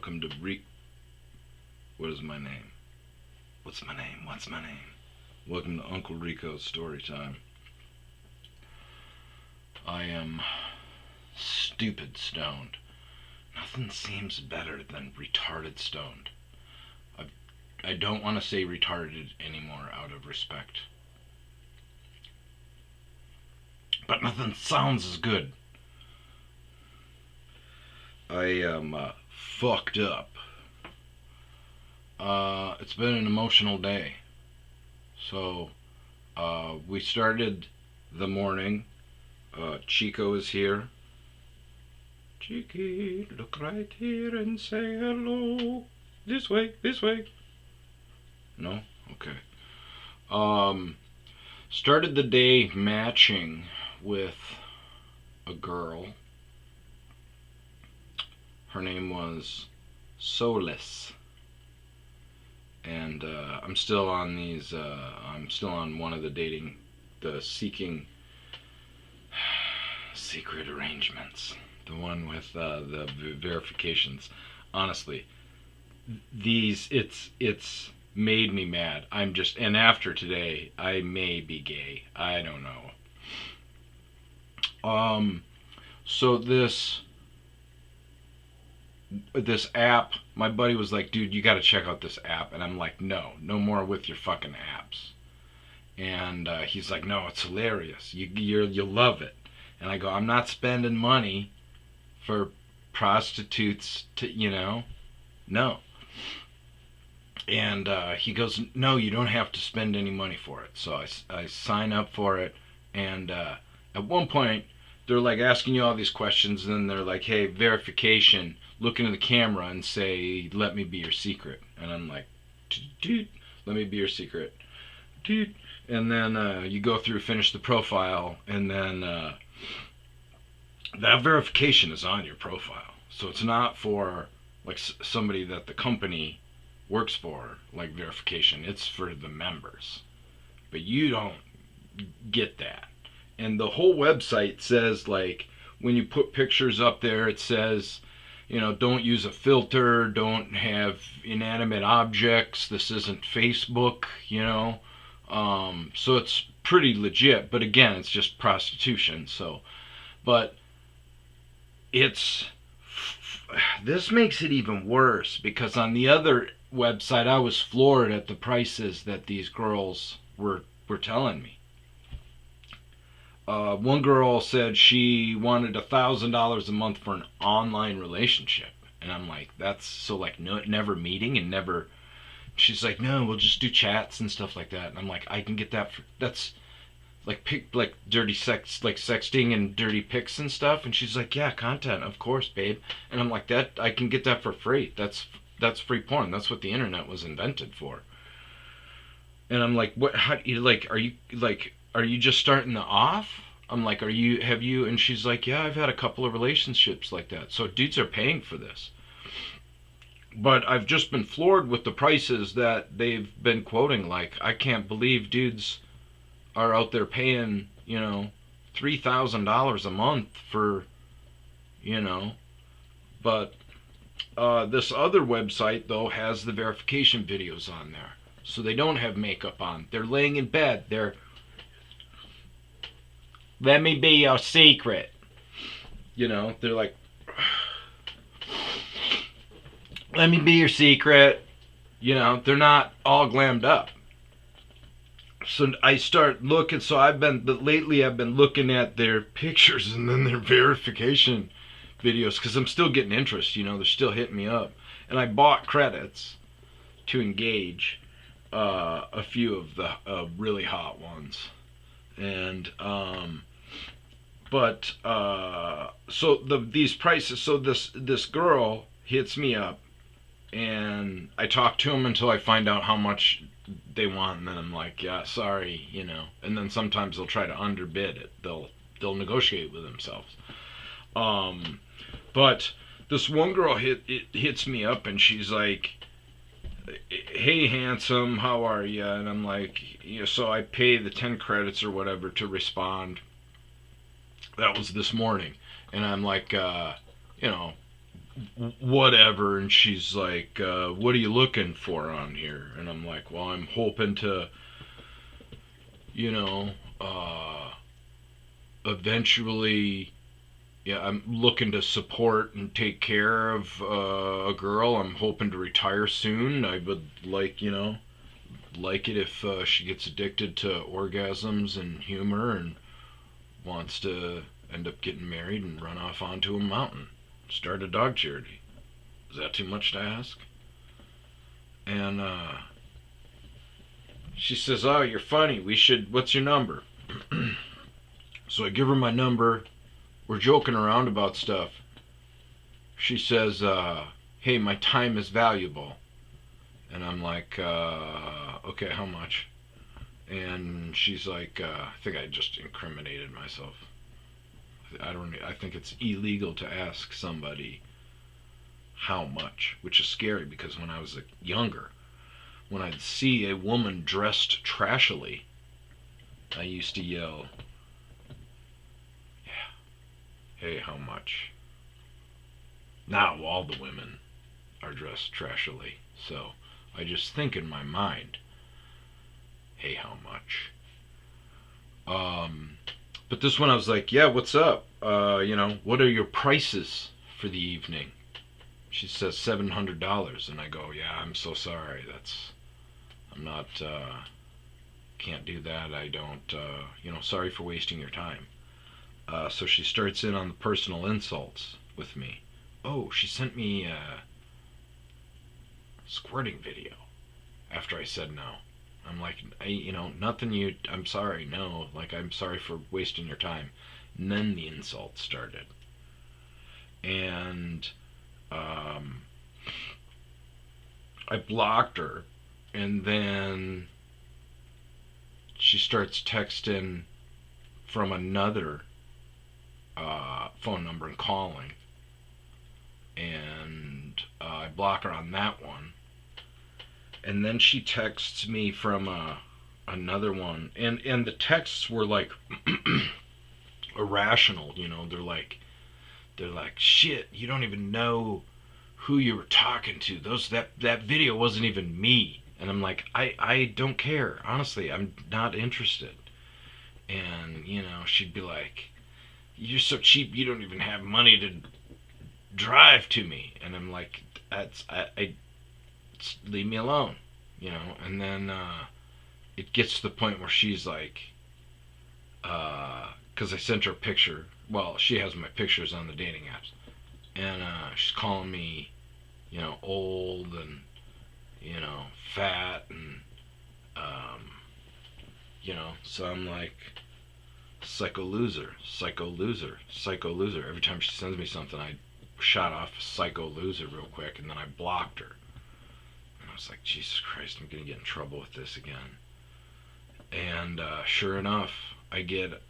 Welcome to What is my name? What's my name? What's my name? Welcome to Uncle Rico's Storytime. I am stupid stoned. Nothing seems better than retarded stoned. I don't want to say retarded anymore out of respect. But nothing sounds as good. I am fucked up. It's been an emotional day. So, we started the morning. Chico is here. Cheeky, look right here and say hello. This way, this way. No? Okay. Started the day matching with a girl. Her name was Soulless. And I'm still on I'm still on one of the seeking secret arrangements. The one with the verifications. Honestly, it's made me mad. And after today, I may be gay. I don't know. So this app, my buddy was like, dude, you got to check out this app. And I'm like, no more with your fucking apps. And he's like, no, it's hilarious. You'll love it. And I go, I'm not spending money for prostitutes no. And he goes, no, you don't have to spend any money for it. So I sign up for it. And at one point, they're like asking you all these questions. And then they're like, hey, verification. Look into the camera and say, let me be your secret. And I'm like, dude, let me be your secret. Dude. And then you go through, finish the profile, and then that verification is on your profile. So it's not for like somebody that the company works for, like verification. It's for the members. But you don't get that. And the whole website says, like, when you put pictures up there, it says, don't use a filter, don't have inanimate objects, this isn't Facebook, so it's pretty legit, but again, it's just prostitution, but this makes it even worse, because on the other website, I was floored at the prices that these girls were telling me. One girl said she wanted $1,000 a month for an online relationship, and I'm like, that's so like never meeting and never. She's like, no, we'll just do chats and stuff like that, and I'm like, I can get that that's like dirty sex, like sexting and dirty pics and stuff, and she's like, yeah, content, of course, babe, and I'm like, that I can get that for free. That's free porn. That's what the internet was invented for. And I'm like, what? How you like? Are you just starting off? I'm like, have you? And she's like, yeah, I've had a couple of relationships like that. So dudes are paying for this. But I've just been floored with the prices that they've been quoting. Like, I can't believe dudes are out there paying, $3,000 a month for, But this other website, though, has the verification videos on there. So they don't have makeup on. They're laying in bed. Let me be your secret. They're like, let me be your secret. They're not all glammed up. So I start looking. So lately I've been looking at their pictures and then their verification videos, because I'm still getting interest. They're still hitting me up. And I bought credits to engage a few of the really hot ones. And so these prices. So this girl hits me up, and I talk to them until I find out how much they want, and then I'm like, yeah, sorry, And then sometimes they'll try to underbid it. They'll negotiate with themselves. But this one girl hits me up, and she's like, hey, handsome, how are you? And I'm like, so I pay the 10 credits or whatever to respond. That was this morning. And I'm like, whatever. And she's like, what are you looking for on here? And I'm like, well, I'm hoping to, you know, eventually, yeah, I'm looking to support and take care of a girl. I'm hoping to retire soon. I would like, like it if she gets addicted to orgasms and humor and wants to end up getting married and run off onto a mountain, start a dog charity. Is that too much to ask? And she says, "Oh, you're funny. We should. What's your number?" So I give her my number. We're joking around about stuff. She says, "Hey, my time is valuable." And I'm like, "Okay, how much?" And she's like, "I think I just incriminated myself. I don't. I think it's illegal to ask somebody how much, which is scary because when I was younger, when I'd see a woman dressed trashily, I used to yell, yeah, hey, how much? Now all the women are dressed trashily, so I just think in my mind, hey, how much? Um, but this one I was like, yeah, what's up? What are your prices for the evening? She says $700, and I go, yeah, I'm so sorry. I'm not, can't do that. I don't, sorry for wasting your time. So she starts in on the personal insults with me. Oh, she sent me a squirting video after I said no. I'm like, nothing I'm sorry, no. Like, I'm sorry for wasting your time. And then the insults started. And um, I blocked her. And then she starts texting from another phone number and calling. And I block her on that one. And then she texts me from another one. And the texts were like irrational, they're like, shit, you don't even know who you were talking to. That video wasn't even me. And I'm like, I don't care. Honestly, I'm not interested. And, she'd be like, you're so cheap you don't even have money to drive to me. And I'm like, I leave me alone, And then it gets to the point where she's like, because I sent her a picture. Well, she has my pictures on the dating apps, and she's calling me, old and fat and um, So I'm like, psycho loser, psycho loser, psycho loser. Every time she sends me something, I shot off psycho loser real quick, and then I blocked her. And I was like, Jesus Christ, I'm gonna get in trouble with this again. And sure enough, I get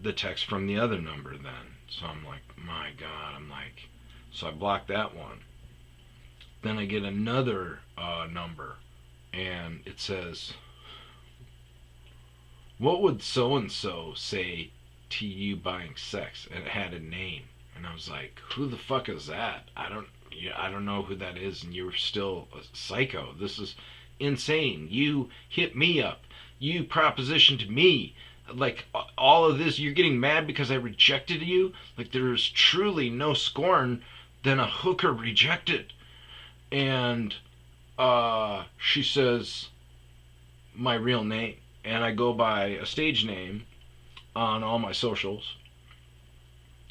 the text from the other number then. So I'm like, my God, so I blocked that one. Then I get another number, and it says, what would so and so say to you buying sex? And it had a name, and I was like, who the fuck is that? I don't know who that is, and you're still a psycho. This is insane. You hit me up. You propositioned me. Like, all of this, you're getting mad because I rejected you? Like, there's truly no scorn than a hooker rejected. And she says my real name, and I go by a stage name on all my socials,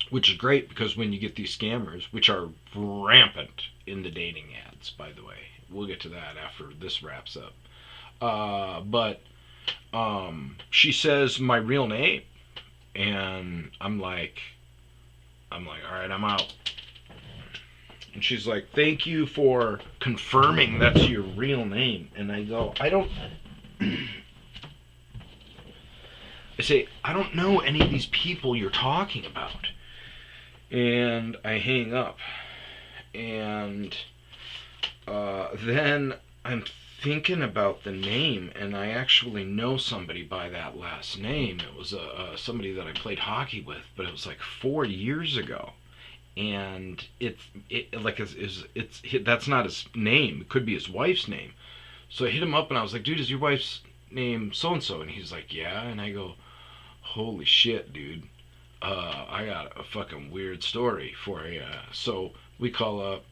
which is great because when you get these scammers, which are rampant in the dating ads, by the way, we'll get to that after this wraps up. But she says my real name, and I'm like, all right, I'm out. And she's like, thank you for confirming that's your real name. And I go, I say, I don't know any of these people you're talking about. And I hang up. And then I'm thinking about the name, and I actually know somebody by that last name. It was somebody that I played hockey with, but it was like 4 years ago. and it's that's not his name. It could be his wife's name. So I hit him up and I was like, dude, is your wife's name so and so? And he's like, yeah. And I go, holy shit, dude. I got a fucking weird story for you. So we call up,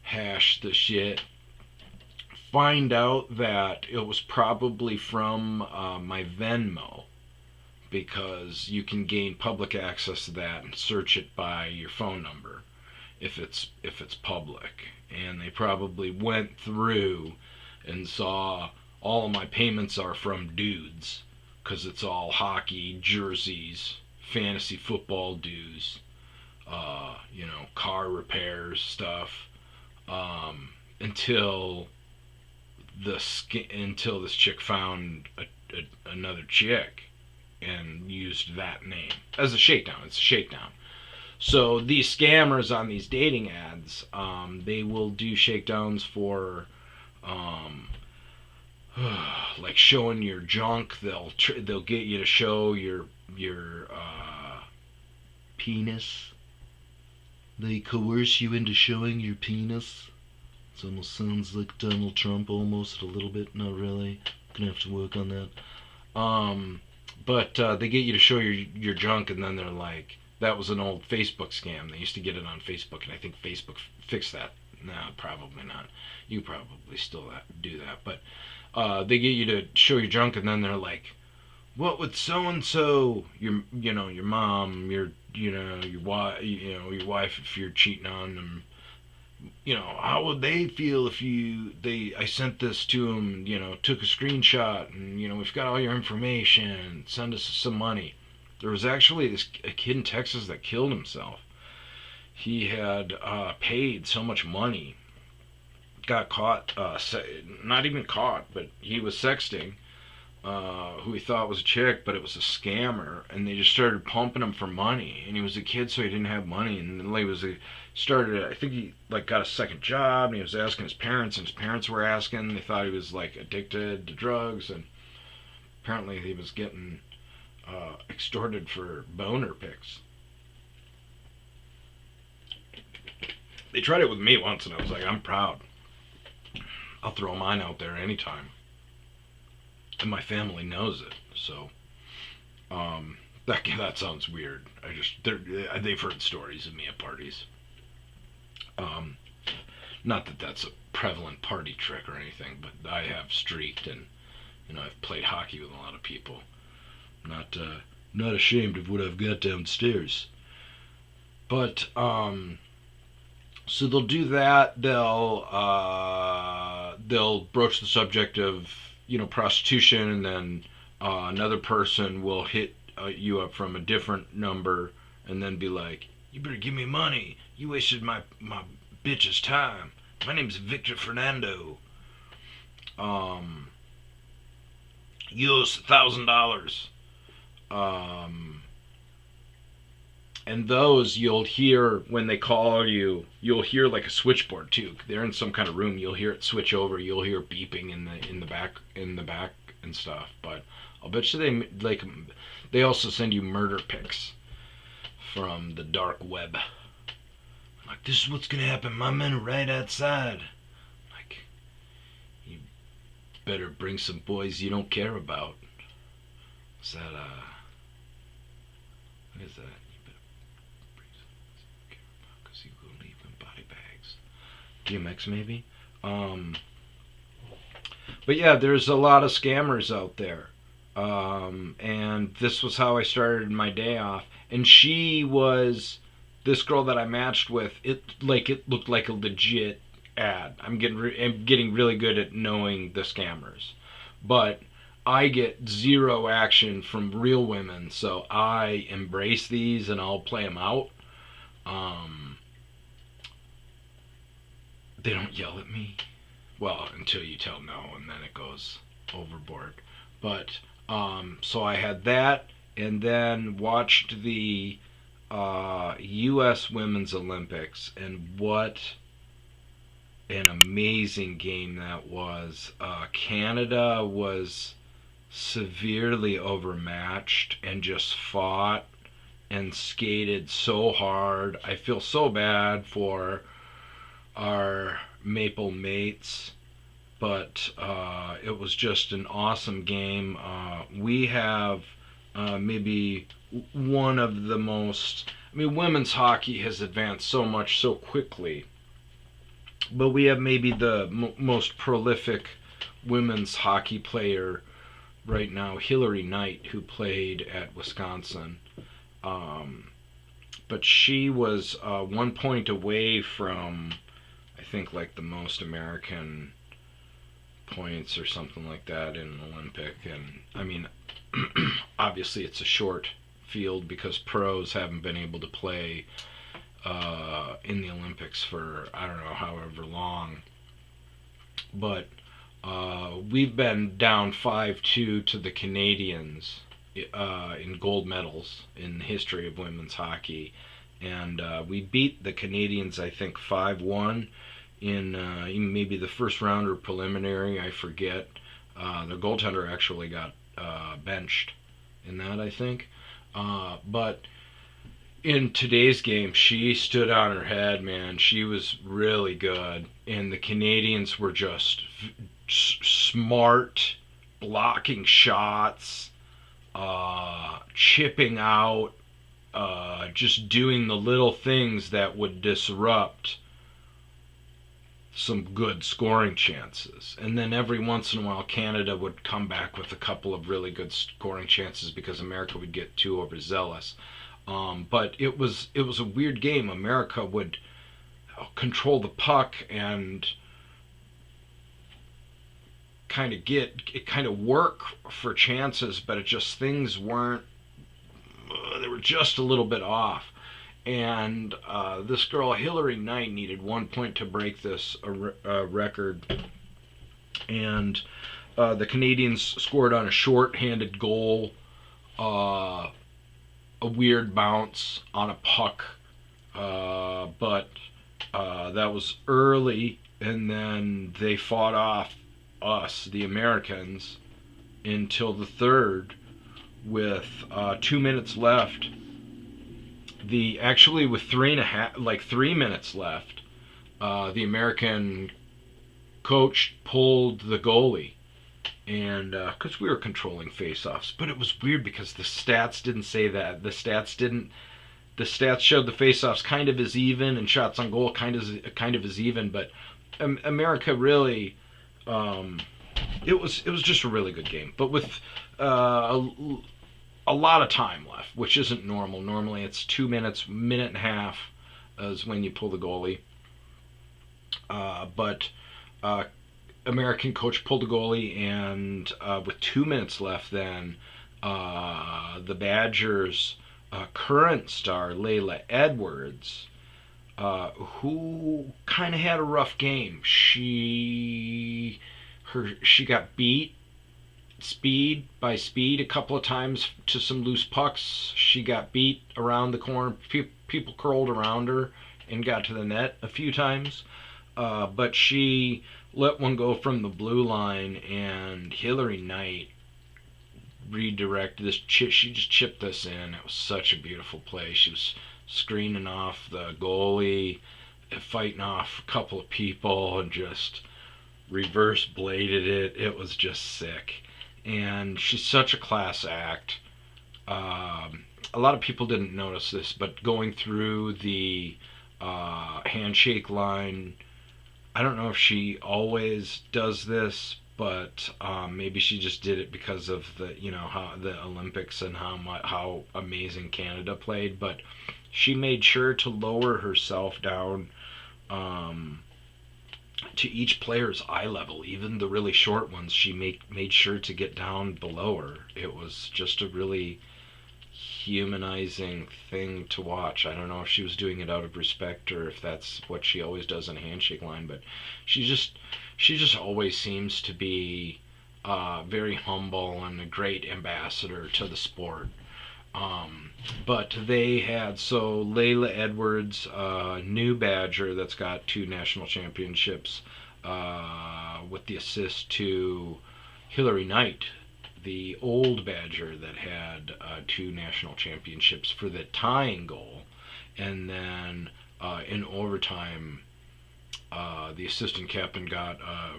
hash the shit, find out that it was probably from my Venmo, because you can gain public access to that and search it by your phone number if it's public. And they probably went through and saw all of my payments are from dudes, because it's all hockey jerseys, fantasy football dues, car repairs stuff. Um, until until this chick found another chick and used that name as a shakedown. It's a shakedown. So these scammers on these dating ads, they will do shakedowns for, um, like showing your junk. They'll get you to show your penis. They coerce you into showing your penis. It almost sounds like Donald Trump, almost a little bit. Not really. Gonna have to work on that. But they get you to show your junk, and then they're like, that was an old Facebook scam. They used to get it on Facebook, and I think Facebook fixed that. No, probably not. You probably still do that, but they get you to show your junk, and then they're like, what would so and so, your mom, your wife, your wife, if you're cheating on them, how would they feel if I sent this to them, took a screenshot, and we've got all your information, send us some money. There was actually a kid in Texas that killed himself. He had paid so much money, got caught, not even caught, but he was sexting who he thought was a chick, but it was a scammer, and they just started pumping him for money. And he was a kid, so he didn't have money. And then started. I think he got a second job, and he was asking his parents, and his parents were asking. They thought he was like addicted to drugs, and apparently he was getting extorted for boner pics. They tried it with me once, and I was like, I'm proud. I'll throw mine out there anytime, and my family knows it. So that sounds weird. They've heard stories of me at parties. Um, Not that that's a prevalent party trick or anything, but I have streaked, and I've played hockey with a lot of people. Not ashamed of what I've got downstairs. But so they'll do that. They'll broach the subject of prostitution, and then another person will hit you up from a different number, and then be like, "You better give me money. You wasted my bitch's time. My name's Victor Fernando. Um, you owe us $1,000." Um, and those you'll hear when they call you. You'll hear like a switchboard too. They're in some kind of room. You'll hear it switch over. You'll hear beeping in the back and stuff. But I'll bet you they also send you murder pics from the dark web. Like, this is what's gonna happen. My men are right outside. Like, you better bring some boys you don't care about. Is that what is that? Because you will leave in body bags. DMX maybe. But yeah, there's a lot of scammers out there. And this was how I started my day off. And she was this girl that I matched with. It looked like a legit ad. I'm getting really good at knowing the scammers, but I get zero action from real women, so I embrace these and I'll play them out. Um, they don't yell at me. Well, until you tell no, and then it goes overboard. But so I had that, and then watched the U.S. Women's Olympics, and what an amazing game that was. Canada was severely overmatched and just fought and skated so hard. I feel so bad for our Maple mates, but it was just an awesome game. We have maybe one of the most. I mean, women's hockey has advanced so much so quickly, but we have maybe the most prolific women's hockey player right now, Hillary Knight, who played at Wisconsin. Um, but she was 1 point away from, I think, like the most American points or something like that in an Olympic. And I mean, obviously it's a short field because pros haven't been able to play in the Olympics for I don't know however long. But we've been down 5-2 to the Canadians in gold medals in the history of women's hockey. And we beat the Canadians, I think, 5-1 in maybe the first round or preliminary, I forget. The goaltender actually got benched in that, I think. But in today's game, she stood on her head, man. She was really good. And the Canadians were just smart, blocking shots, chipping out, just doing the little things that would disrupt some good scoring chances. And then every once in a while, Canada would come back with a couple of really good scoring chances because America would get too overzealous. But it was a weird game. America would control the puck and kind of work for chances, but it just things weren't. They were just a little bit off. And this girl Hillary Knight needed 1 point to break this record, and the Canadians scored on a short-handed goal, a weird bounce on a puck, but that was early, and then they fought off us, the Americans, until the third, with 2 minutes left. With 3 minutes left, the American coach pulled the goalie, and because we were controlling faceoffs, but it was weird because the stats didn't say that. The stats showed the faceoffs kind of as even and shots on goal kind of as even, but America really. It was just a really good game, but with a lot of time left, which isn't normal. Normally it's 2 minutes, minute and a half is when you pull the goalie. But American coach pulled the goalie, and with 2 minutes left, then the Badgers' current star, Layla Edwards, who kind of had a rough game. She got beat speed a couple of times to some loose pucks. She got beat around the corner. People curled around her and got to the net a few times. But she let one go from the blue line, and Hillary Knight redirected this. She just chipped this in. It was such a beautiful play. She was screening off the goalie, fighting off a couple of people, and just reverse bladed it. It was just sick. And she's such a class act. A lot of people didn't notice this, but going through the handshake line, I don't know if she always does this, but maybe she just did it because of how the Olympics and how amazing Canada played. But she made sure to lower herself down to each player's eye level, even the really short ones. She made sure to get down below her. It was just a really humanizing thing to watch. I don't know if she was doing it out of respect or if that's what she always does in a handshake line, but she just always seems to be very humble and a great ambassador to the sport. But they had, so Layla Edwards, new Badger that's got 2 national championships, with the assist to Hillary Knight, the old Badger that had 2 national championships for the tying goal, and then in overtime, the assistant captain got a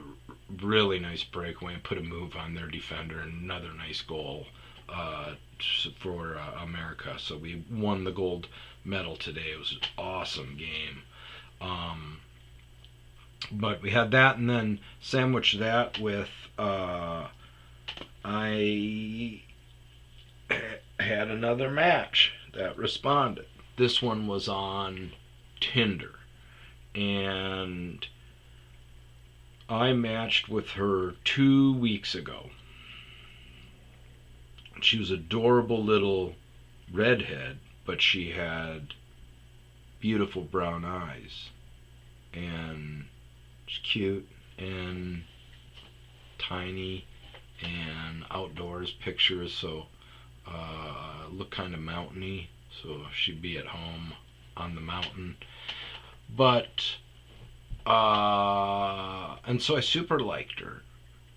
really nice breakaway and put a move on their defender, and another nice goal uh, for America. So we won the gold medal today. It was an awesome game. Um, but we had that, and then sandwich that with I had another match that responded. This one was on Tinder, and I matched with her 2 weeks ago. She was adorable little redhead, but she had beautiful brown eyes, and she's cute and tiny and outdoors pictures, so look kind of mountainy, so she'd be at home on the mountain. But and so I super liked her,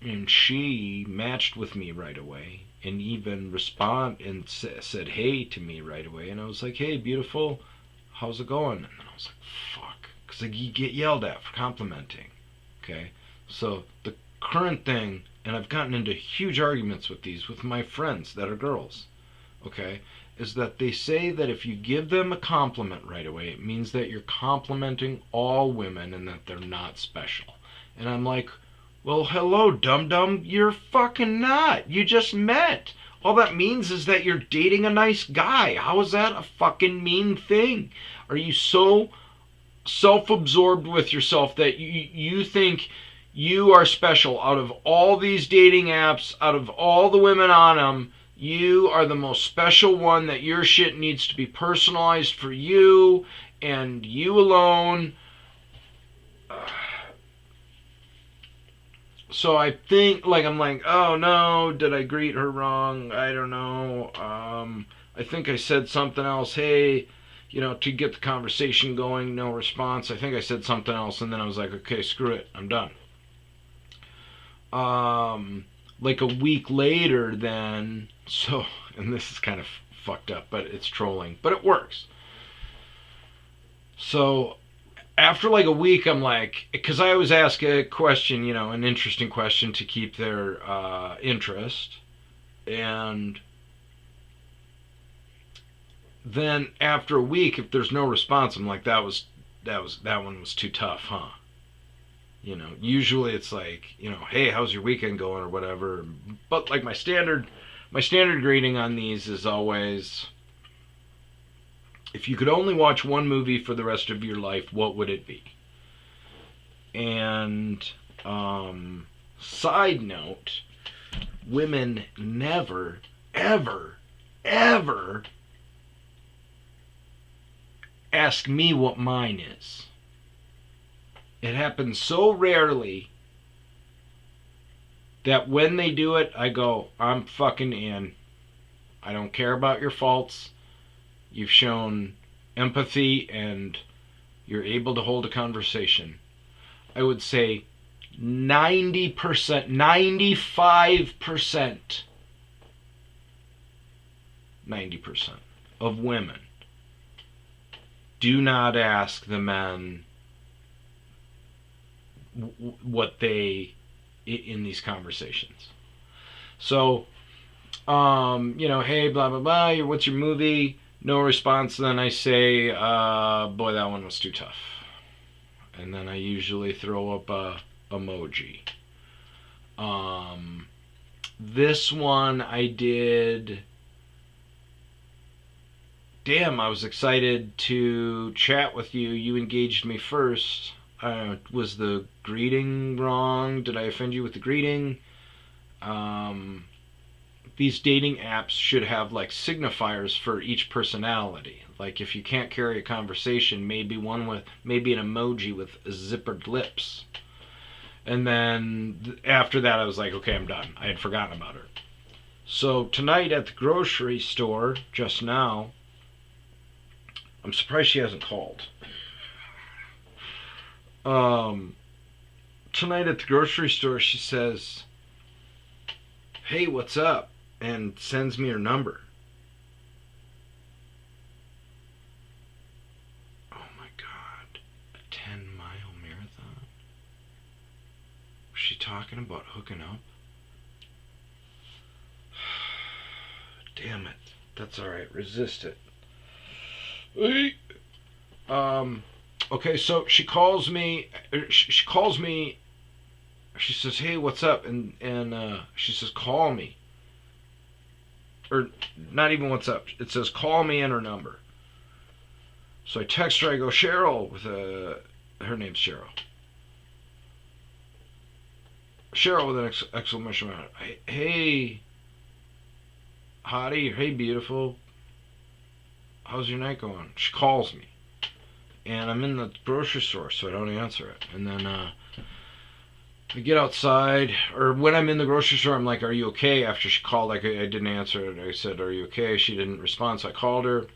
and she matched with me right away, and even respond and said hey to me right away, and I was like, hey beautiful, how's it going? And then I was like, fuck, because like, you get yelled at for complimenting. Okay, so the current thing, and I've gotten into huge arguments with these with my friends that are girls, okay, is that they say that if you give them a compliment right away, it means that you're complimenting all women and that they're not special. And I'm like, well, hello, dum dum, you're fucking not. You just met. All that means is that you're dating a nice guy. How is that a fucking mean thing? Are you so self-absorbed with yourself that you think you are special out of all these dating apps, out of all the women on them? You are the most special one, that your shit needs to be personalized for you and you alone. So I think, like, I'm like, oh no, did I greet her wrong? I don't know. I think I said something else. Hey, to get the conversation going, no response. I think I said something else, and then I was like, okay, screw it, I'm done. Like a week later, then, so, and this is kind of fucked up, but it's trolling, but it works. So after like a week, I'm like, because I always ask a question, an interesting question to keep their interest, and then after a week, if there's no response, I'm like, that one was too tough, huh? Usually it's like, hey, how's your weekend going or whatever. But like my standard greeting on these is always, if you could only watch one movie for the rest of your life, what would it be? And side note, women never, ever, ever ask me what mine is. It happens so rarely that when they do it, I go, I'm fucking in. I don't care about your faults. You've shown empathy and you're able to hold a conversation. I would say 90%, 95%, 90% of women do not ask the men what they in these conversations. So, hey, blah blah blah. What's your movie? No response. Then I say, boy, that one was too tough. And then I usually throw up a emoji. This one I did. Damn, I was excited to chat with you. You engaged me first. Was the greeting wrong? Did I offend you with the greeting? These dating apps should have like signifiers for each personality. Like if you can't carry a conversation, maybe an emoji with zippered lips. And then after that, I was like, okay, I'm done. I had forgotten about her. So tonight at the grocery store, just now, I'm surprised she hasn't called. Tonight at the grocery store, she says, hey, what's up? And sends me her number. Oh my God. A 10-mile marathon? Was she talking about hooking up? Damn it. That's alright. Resist it. Um, okay, so she calls me. She calls me. She says, "Hey, what's up?" And she says, "Call me." Or not even what's up. It says, "Call me," in her number. So I text her. I go, Cheryl, with her name's Cheryl. Cheryl with an exclamation mark. Hey, hottie. Hey, beautiful. How's your night going? She calls me, and I'm in the grocery store, so I don't answer it. And then I get outside, or when I'm in the grocery store, I'm like, "Are you okay?" After she called, like I didn't answer it. I said, "Are you okay?" She didn't respond, so I called her.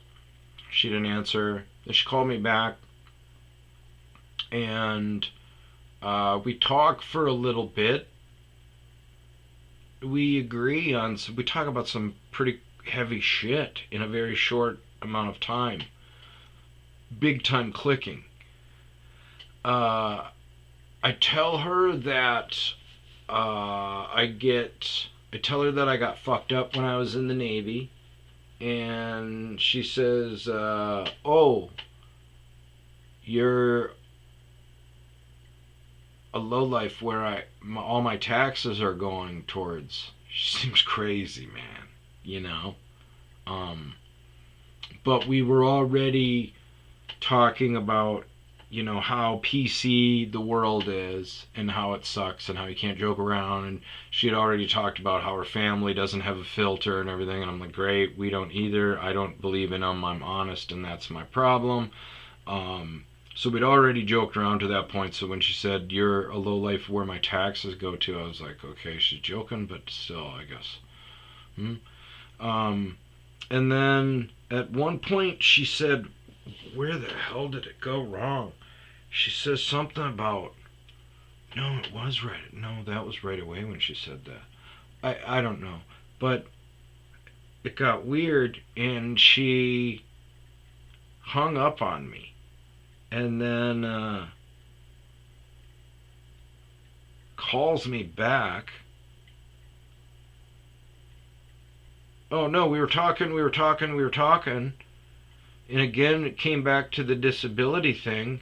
She didn't answer. Then she called me back, and we talk for a little bit. We agree on. We talk about some pretty heavy shit in a very short amount of time. Big time clicking. Uh, I tell her that I tell her that I got fucked up when I was in the Navy, and she says, "Oh, you're a lowlife where all my taxes are going towards." She seems crazy, man. You know. Um, but we were already talking about how PC the world is and how it sucks and how you can't joke around, and she had already talked about how her family doesn't have a filter and everything, and I'm like, great, we don't either. I don't believe in them. I'm honest, and that's my problem. So we'd already joked around to that point. So when she said, "You're a low life where my taxes go to," I was like, okay, she's joking, but still, I guess. Hmm? um, and then at one point she said, where the hell did it go wrong? She says something about, no, it was right. No, that was right away when she said that. I don't know. But it got weird, and she hung up on me. And then calls me back. Oh, no, we were talking. And again, it came back to the disability thing.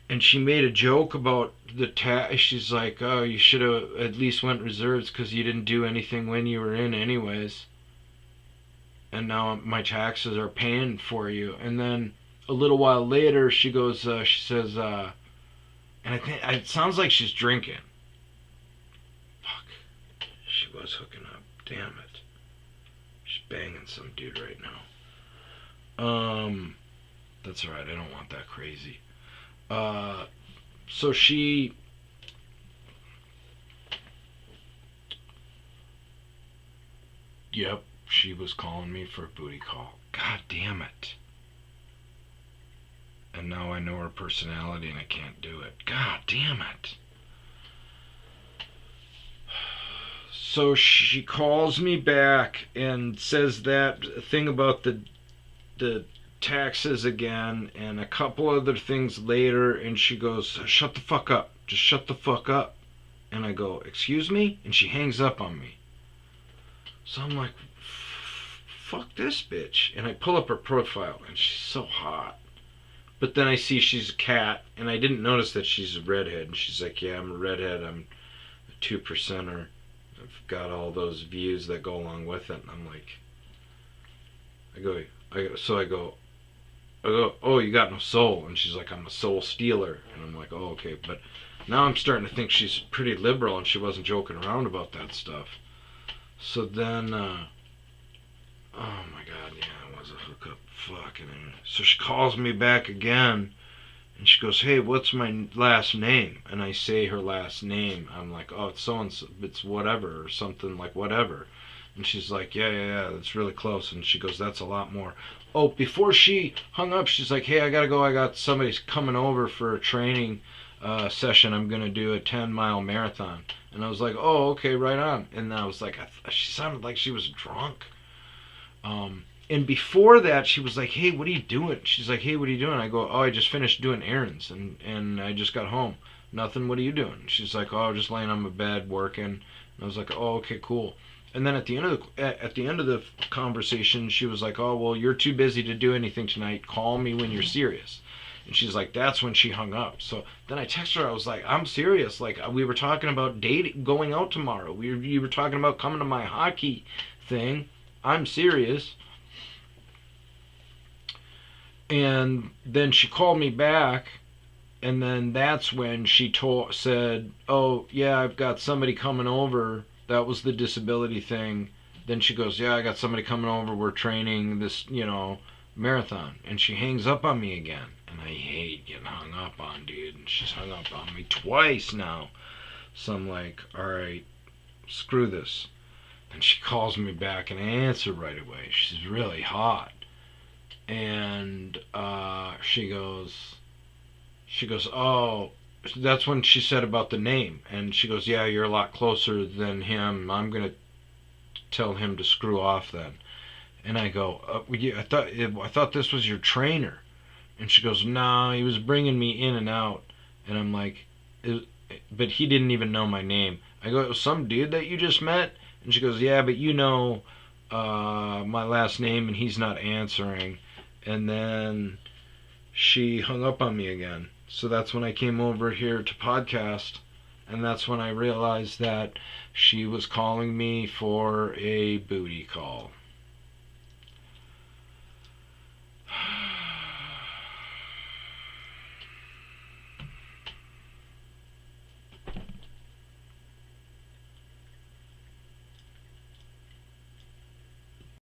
And she made a joke about the tax. She's like, "Oh, you should have at least went reserves because you didn't do anything when you were in, anyways. And now my taxes are paying for you." And then a little while later, she goes, she says, and I think it sounds like she's drinking. Fuck, she was hooking up. Damn it, she's banging some dude right now. That's alright. I don't want that crazy. Uh, so she Yep, she was calling me for a booty call. God damn it. And now I know her personality and I can't do it. God damn it. So she calls me back and says that thing about the taxes again and a couple other things later, and she goes, "Shut the fuck up. Just shut the fuck up." And I go, "Excuse me?" And she hangs up on me. So I'm like, fuck this bitch. And I pull up her profile, and she's so hot. But then I see she's a cat, and I didn't notice that she's a redhead. And she's like, "Yeah, I'm a redhead. I'm a 2%er. I've got all those views that go along with it." And I'm like, I go, "Oh, you got no soul." And she's like, "I'm a soul stealer." And I'm like, "Oh, okay." But now I'm starting to think she's pretty liberal, and she wasn't joking around about that stuff. So then, oh my god, yeah, it was a hookup. Fucking. So she calls me back again, and she goes, "Hey, what's my last name?" And I say her last name. I'm like, "Oh, it's so and so, it's whatever," or something like whatever. And she's like, "Yeah, yeah, yeah, that's really close." And she goes, "That's a lot more." Oh, before she hung up, she's like, "Hey, I gotta go. I got somebody's coming over for a training. session. I'm gonna do a 10-mile marathon. And I was like, oh, okay, right on. And I was like, she sounded like she was drunk. And before that, she was like, hey, what are you doing? She's like, hey, what are you doing? I go, oh, I just finished doing errands and I just got home. Nothing. What are you doing? She's like, oh, just laying on my bed working. And I was like, oh, okay, cool. And then at the end of the conversation, she was like, oh, well, you're too busy to do anything tonight. Call me when you're serious. And she's like, that's when she hung up. So then I texted her. I was like, I'm serious. Like, we were talking about dating, going out tomorrow. You were talking about coming to my hockey thing. I'm serious. And then she called me back, and then that's when she said, oh, yeah, I've got somebody coming over. That was the disability thing. Then she goes, yeah, I got somebody coming over. We're training this, marathon. And she hangs up on me again. And I hate getting hung up on, dude. And she's hung up on me twice now. So I'm like, all right, screw this. And she calls me back, and I answer right away. She's really hot. And she goes, oh, that's when she said about the name. And she goes, yeah, you're a lot closer than him. I'm going to tell him to screw off then. And I go, I thought this was your trainer. And she goes, no, he was bringing me in and out. And I'm like, but he didn't even know my name. I go, it was some dude that you just met? And she goes, yeah, but my last name, and he's not answering. And then she hung up on me again. So that's when I came over here to podcast, and that's when I realized that she was calling me for a booty call.